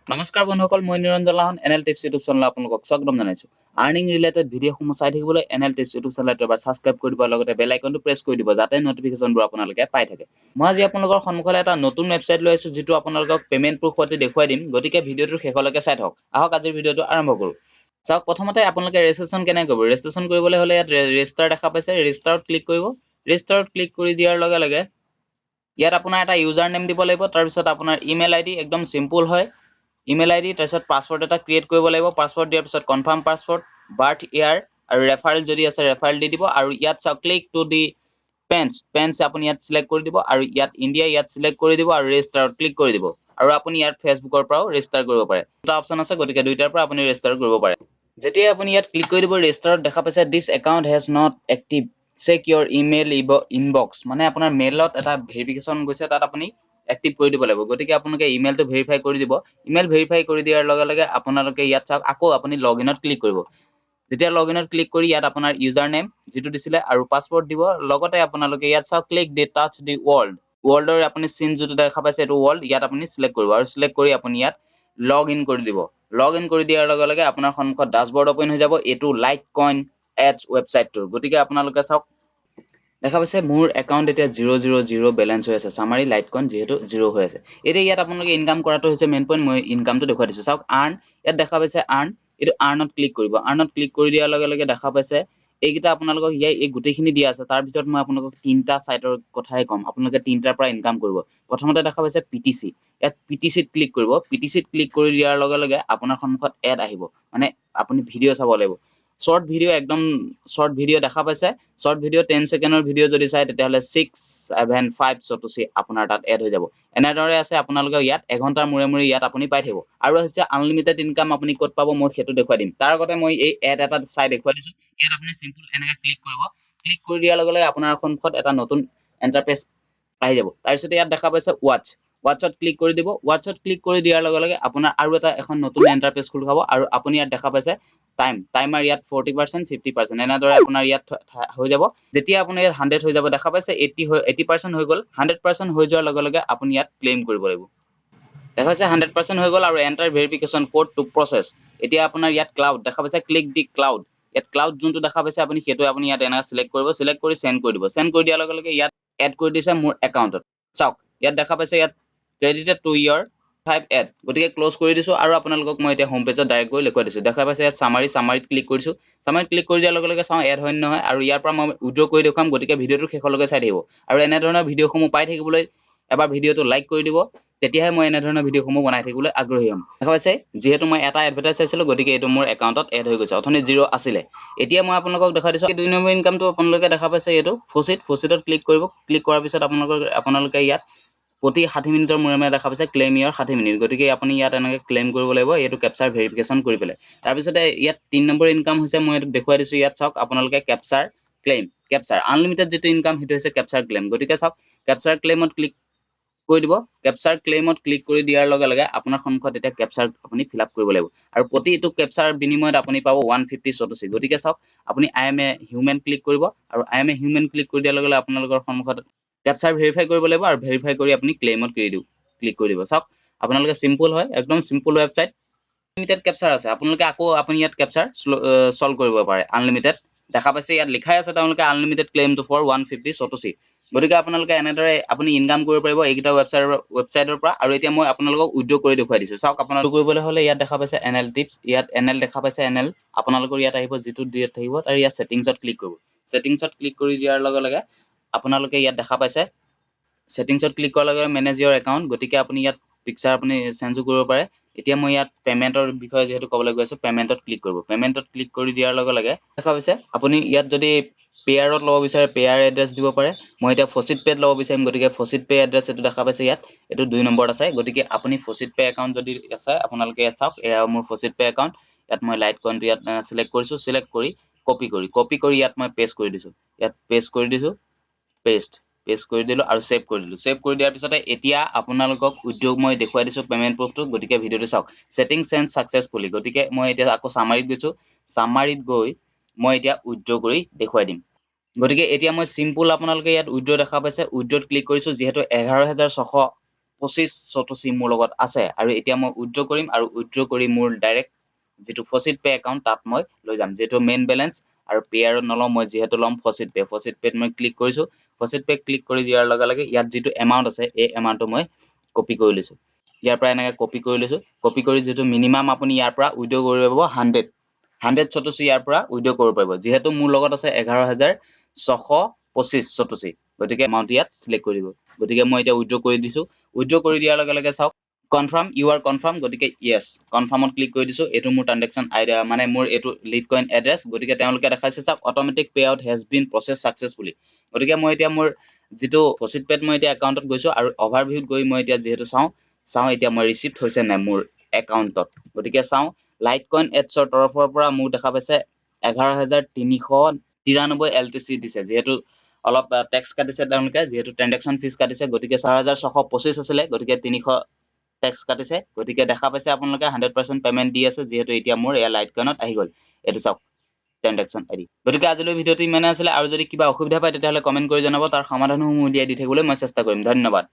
নমস্কাৰ বন্ধুসকল মই নিৰঞ্জন লাহন এনএল টিপছ ইউটিউব চেনেল আপোনালোকক স্বাগতম জনাইছো আৰ্নিং ৰিলেটেড ভিডিঅ'সমূহ চাই থাকিবলৈ এনএল টিপছ ইউটিউব চেনেলটো এবাৰ সাবস্ক্ৰাইব কৰি দিব লগতে বেল আইকনটো প্ৰেছ কৰি দিব যাতে নটিফিকেশনবোৰ আপোনালোকে পাই থাকে মই আজি আপোনালোকৰ সন্মুখলৈ এটা নতুন ৱেবছাইট লৈ আছো যেটো আপোনালোকক পেমেন্ট প্ৰুফ সৈতে দেখুৱাই দিম গতিকে ভিডিঅ'টোৰ শেষলৈকে চাই থাকক আহক আজিৰ ভিডিঅ'টো আৰম্ভ কৰো চাওক প্ৰথমতে আপোনালোকে ৰেজিষ্ট্ৰেচন কেনে কৰিব ৰেজিষ্ট্ৰেচন কৰিবলৈ হলে ইয়াত ৰেজিষ্টাৰ দেখা পাইছে ৰেজিষ্টাৰত ক্লিক কৰিব ৰেজিষ্টাৰত ক্লিক কৰি দিয়াৰ লগে লগে ইয়াত আপোনাৰ এটা ইউজাৰ নেম দিব লাগিব তাৰ পিছত আপোনাৰ ইমেইল আইডি একদম সিম্পল হয় ইমেইল আইডি তাৰপিছত পাসওয়াৰ্ড এটা ক্ৰিয়েট কৰিব লাগিব পাসওয়াৰ্ড দিয়াৰ পিছত কনফাৰ্ম পাসওয়াৰ্ড বাৰ্থ ইয়াৰ আৰু ৰেফাৰেল যদি আছে ৰেফাৰেল দি দিব আৰু ইয়াত চাওক ক্লিক টু দি পেন্স আপুনি ইয়াত সিলেক্ট কৰি দিব আৰু ইয়াত ইন্ডিয়া ইয়াত সিলেক্ট কৰি দিব আৰু ৰেজিষ্টাৰত ক্লিক কৰি দিব আৰু আপুনি ইয়াত ফেসবুকৰ পৰাও ৰেজিষ্টাৰ কৰিব পাৰে দুটা অপচন আছে গতিকে দুইটাৰ পৰা আপুনি ৰেজিষ্টাৰ কৰিব পাৰে যেতিয়া আপুনি ইয়াত ক্লিক কৰি দিব ৰেজিষ্টাৰত দেখা পাইছে this account has not active check your email inbox মানে আপোনাৰ মেইলত এটা ভেৰিফিকেশন গৈছে তাত আপুনি এক্টিভ কৰি দিব লাগিব গতিকে আপোনালোকে ইমেইলটো ভেৰিফাই কৰি দিব ইমেইল ভেৰিফাই কৰি দিয়াৰ লগে লগে আপোনালোকে ইয়াত চাওক আকৌ আপুনি লগইনত ক্লিক কৰিব যেতিয়া লগইনত ক্লিক কৰি ইয়াত আপোনাৰ ইউজাৰ নেম যেটো দিছিলে আৰু পাসওয়াৰ্ড দিব লগতে আপোনালোকে ইয়াত চাওক ক্লিক দি টাচ দি ওয়াৰ্ল্ডৰ আপুনি সিন যেটো দেখা পাইছে এটো ওয়াৰ্ল্ড ইয়াত আপুনি সিলেক্ট কৰিব আৰু সিলেক্ট কৰি আপুনি ইয়াত লগ ইন কৰি দিব লগ ইন কৰি দিয়াৰ লগে লগে আপোনাৰ সন্মুখত ড্যাশবোৰ্ড ওপেন হৈ যাব এটো লাইটকইন এডছ ৱেবছাইটটো গতিকে আপোনালোকে চাওক দেখা পাইছে মোৰ একাউন্ট এতিয়া 000 বেলেন্স হৈ আছে সামাৰি লাইটকইন যেহেতু 0 হৈ আছে এতিয়া ইয়াত আপোনালোকে ইনকাম কৰাটো হৈছে মেইন পইণ্ট মই ইনকামটো দেখুৱাই দিছো চাওক আৰ্ন ইয়াত দেখা পাইছে আৰ্ন এটো আৰ্নত ক্লিক কৰিব আৰ্নত ক্লিক কৰি দিয়াৰ লগে লগে দেখা পাইছে এইগিটা আপোনালোকক এই গুটেখিনি দিয়া আছে তাৰ ভিতৰত মই আপোনালোকক তিনটা সাইটৰ কথাই কম আপোনালোকে তিনটাৰ পৰা ইনকাম কৰিব প্ৰথমতে দেখা পাইছে পিটিসি ইয়াত পিটিসিত ক্লিক কৰিব পিটিসিত ক্লিক কৰি দিয়াৰ লগে লগে আপোনাৰ সন্মুখত এড আহিব মানে আপুনি ভিডিও চাব লাগিব শৰ্ট ভিডিও একদম শৰ্ট ভিডিও দেখা পাইছে শৰ্ট ভিডিও 10 সেকেন্ডৰ ভিডিও যদি চাই তেতিয়াহলে 675 সতসি আপোনাৰ তাত এড হৈ যাব এনেদৰে আছে আপোনালোকে ইয়াত এঘন্টাৰ মুৰে মুৰে ইয়াত আপুনি পাই থাকিব আৰু আছে আনলিমিটেড ইনকাম আপুনি কত পাব মই হেতু দেখুৱাই দিম তাৰ আগতে মই এই এড এটা চাই দেখুৱাই দিছো ইয়াত আপুনি সিম্পল এনেকা ক্লিক কৰিব ক্লিক কৰি দিয়াৰ লগে লগে আপোনাৰ সন্মুখত এটা নতুন ইন্টাৰফেস আহি যাব তাৰ পিছত ইয়াত দেখা পাইছে ওয়াটচত ক্লিক কৰি দিব ওয়াটচত ক্লিক কৰি দিয়াৰ লগে লগে আপোনাৰ আৰু এটা এখন নতুন ইন্টাৰফেস খোল খাব আৰু আপুনি ইয়াত দেখা পাইছে টাইমাৰ ইয়াত 40% 50% এনেদৰে আপোনাৰ ইয়াত হৈ যাব যেতিয়া আপুনি ইয়াত 100 হৈ যাব দেখা পাইছে 80% হৈ গল 100% হৈ যোৱাৰ লগে লগে আপুনি ইয়াত ক্লেম কৰিব লাগিব দেখা পাইছে 100% হৈ গল আৰু enter verification code to process এতিয়া আপোনাৰ ইয়াত ক্লাউড দেখা পাইছে ক্লিক দি ক্লাউড ইয়াত ক্লাউড যোনটো দেখা পাইছে আপুনি হেতু আপুনি ইয়াত এনা সিলেক্ট কৰিব সিলেক্ট কৰি সেন্ড কৰি দিব সেন্ড কৰি দিয়াৰ লগে লগে ইয়াত এড কৰি দিছে মোৰ একাউন্টত চাওক ইয়াত দেখা পাইছে ইয়াত ক্ৰেডিটেড টু ইয়ৰ 5 এড গতিকে ক্লোজ কৰি দিছো আৰু আপোনালোকক মই এতিয়া হোম পেজত ডাইৰেক্ট গৈ লিখুৱাই দিছো দেখা পাইছে ইয়াত সামাৰিত ক্লিক কৰিছো সামাৰিত ক্লিক কৰি দিয়াৰ লগে লগে চাও এড হয় নহয় আৰু ইয়াৰ পৰা মই উইথড্ৰ কৰি দেখুৱাম গতিকে ভিডিওটো শেষলৈকে চাই থাকিব আৰু এনে ধৰণৰ ভিডিওসমূহ পাই থাকিবলৈ এবাৰ ভিডিওটো লাইক কৰি দিব তেতিয়াহে মই এনে ধৰণৰ ভিডিওসমূহ বনাই থাকিবলৈ আগ্ৰহী হ'ম দেখা পাইছে যেহেতু মই এটা এডভাৰটাইজ চাইছিলো গতিকে এটো মোৰ একাউন্টত এড হৈ গৈছে অথনি 0 আছিল এতিয়া মই আপোনালোকক দেখাই দিছো দুই নম্বৰ ইনকামটো আপোনালোকে দেখা পাইছে এটো ফসিটত ক্লিক কৰিব ক্লিক কৰাৰ পিছত আপোনালোকে ইয়াত প্ৰতি 60 মিনিটৰ মুৰে মুৰে দেখা পাইছে ক্লেম ইয়াৰ 60 মিনিট গতিকে আপুনি ইয়াত এনেকৈ ক্লেম কৰিব লাগিব এটো ক্যাপচাৰ ভেৰিফিকেশন কৰি পেলাই তাৰ পিছত ইয়াত 3 নম্বৰ ইনকাম হৈছে মই এটো দেখুৱাই দিছো ইয়াত চাওক আপোনালোকে ক্যাপচাৰ আনলিমিটেড যেটো ইনকাম হেতু হৈছে ক্যাপচাৰ ক্লেম গতিকে চাওক ক্যাপচাৰ ক্লেমত ক্লিক কৰি দিব ক্যাপচাৰ ক্লেমত ক্লিক কৰি দিয়াৰ লগে লগে আপোনাৰ সন্মুখত এটা ক্যাপচাৰ আপুনি ফিলআপ কৰিব লাগিব আৰু প্ৰতি এটো ক্যাপচাৰ বিনিময়ত আপুনি পাব 150 সতসি গতিকে চাওক আপুনি I M a human click কৰিব আৰু I M a human click কৰি দিয়াৰ লগে লগে আপোনালোকৰ সন্মুখত ক্যাপচাৰ ভেৰিফাই কৰিব লাগিব আৰু ভেৰিফাই কৰি আপুনি ক্লেমত ক্লিক কৰি দিব চাওক আপোনালোকে সিম্পল হয় একদম সিম্পল ৱেবছাইট আনলিমিটেড ক্যাপচাৰ আছে আপোনালোকে আকৌ আপুনি ইয়াত ক্যাপচাৰ সলভ কৰিব পাৰে আনলিমিটেড দেখা পাইছে ইয়াত লিখাই আছে তেওঁলোকে আনলিমিটেড ক্লেম টু ফৰ 150 সতসি গতিকে আপোনালোকে এনেদৰে আপুনি ইনকাম কৰিব পাৰিব এইগিটা ৱেবছাইটৰ পৰা আৰু এতিয়া মই আপোনালোকক উইথড্ৰ কৰি দেখুৱাই দিছো চাওক আপোনালোক কৰিবলৈ হলে ইয়াত দেখা পাইছে এনএল টিপছ ইয়াত এনএল দেখা পাইছে এনএল আপোনালোকৰ ইয়াত আহিব যেটো দিয়াত থাকিব তাৰ ইয়াত সেটিংছত ক্লিক কৰিব সেটিংছত ক্লিক কৰি দিয়াৰ লগে লগে আপোনালোকে ইয়াত দেখা পাইছে সেটিংছত ক্লিক কৰাৰ লগে মেনেজ ইউৰ একাউন্ট গতিকে আপুনি ইয়াত পিকচাৰ আপুনি চেঞ্জও কৰিব পাৰে এতিয়া মই ইয়াত পেমেন্টৰ বিষয়ে যেহেতু কবলৈ গৈছো পেমেন্টত ক্লিক কৰিব পেমেন্টত ক্লিক কৰি দিয়াৰ লগে লগে দেখা পাইছে আপুনি ইয়াত যদি পেয়াৰত লব বিচাৰে পেয়াৰ এড্ৰেছ দিব পাৰে মই এটা ফসিট পেড লব বিচাৰিম গতিকে ফসিট পে এড্ৰেছ এটো দেখা পাইছে ইয়াত এটো 2 নম্বৰত আছে গতিকে আপুনি ফসিট পে একাউন্ট যদি আছে আপোনালোকে ইয়াত চাওক এয়া মোৰ ফসিট পে একাউন্ট ইয়াত মই লাইটকইনটো ইয়াত সিলেক্ট কৰিছো সিলেক্ট কৰি কপি কৰি ইয়াত মই পেস্ট কৰি দিছো ইয়াত পেস্ট কৰি দিছো পেস্ট কৰি দিলো আৰু সেভ কৰি দিলো সেভ কৰি দিয়াৰ পিছতে এতিয়া আপোনালোকক উদ্যোগ মই দেখুৱাই দিছো পেমেন্ট প্ৰুফটো গতিকে ভিডিওটো চাওক সেটিং চেঞ্জ সাকসেসফুলি গতিকে মই এতিয়া আকৌ সামাৰিত গৈছো সামাৰিত গৈ মই এতিয়া উইথড্ৰ কৰি দেখুৱাই দিম গতিকে এতিয়া মই সিম্পল আপোনালোকে ইয়াত উইথড্ৰ দেখা পাইছে উইথড্ৰত ক্লিক কৰিছো যেহেতু 11600 25 সতোশী মোৰ লগত আছে আৰু এতিয়া মই উইথড্ৰ কৰিম আৰু উইথড্ৰ কৰি মোৰ ডাইৰেক্ট যেটো ফসিট পে একাউন্ট তাত মই লৈ যাম যেটো মেইন বেলেন্স আৰু পেয়াৰত নলম মই যেহেতু লম ফসিট পেত মই ক্লিক কৰিছো ফসিট পে ক্লিক কৰি দিয়াৰ লগে লগে ইয়াত যেটো এমাউন্ট আছে এই এমাউন্টটো মই কপি কৰি লৈছো ইয়াৰ পৰা এনেকৈ কপি কৰি লৈছো কপি কৰি যেটো মিনিমাম আপুনি ইয়াৰ পৰা উইথড্ৰ কৰিব পাৰিব 100 সতোশী ইয়াৰ পৰা উইথড্ৰ কৰিব পাৰিব যেহেতু মোৰ লগত আছে 11625 সতোশী গতিকে এমাউন্ট ইয়াত সিলেক্ট কৰি দিব গতিকে মই এতিয়া উইথড্ৰ কৰি দিছো উইথড্ৰ কৰি দিয়াৰ লগে লগে চাওক কনফাৰ্ম ইউ আৰ কনফাৰ্ম গতিকে ইয়েস কনফাৰ্মত ক্লিক কৰি দিছো এটো মোৰ ট্ৰানজেকচন আইডি মানে মোৰ এটো লিটকইন এড্ৰেছ গতিকে তেওঁলোকে দেখাইছে চাওক automatic pay out has been process successfully গতিকে মই এতিয়া মোৰ যেটো ফসিট পেত মই এতিয়া একাউন্টত গৈছো আৰু ওভাৰভিউত গৈ মই এতিয়া যেহেতু চাও এতিয়া মই ৰিসিভড হৈছে নাই মোৰ একাউন্টত গতিকে চাও লাইটকইন এডছৰ তৰফৰ পৰা মোক দেখা পাইছে 11393 এলটিসি দিছে যেহেতু অলপ ট্যাক্স কাটিছে তেওঁলোকে যেহেতু ট্ৰানজেকচন ফিস কাটিছে গতিকে 4625 আছিল গতিকে 300 ট্যাক্স কাটিছে গতিকে দেখা পাইছে আপোনালোকে 100% পেমেন্ট দি আছে যেহেতু এতিয়া মোৰ এ লাইটকইনত আহি গল এটো চাওক ট্ৰানজেকচন আইডি গতিকে আজিলৈ ভিডিওটো ইমানে আছিল আৰু যদি কিবা অসুবিধা পায় তেতিয়াহলে কমেন্ট কৰি জনাব তাৰ সমাধানো মই উলিয়াই দি থাকিবলৈ মই চেষ্টা কৰিম ধন্যবাদ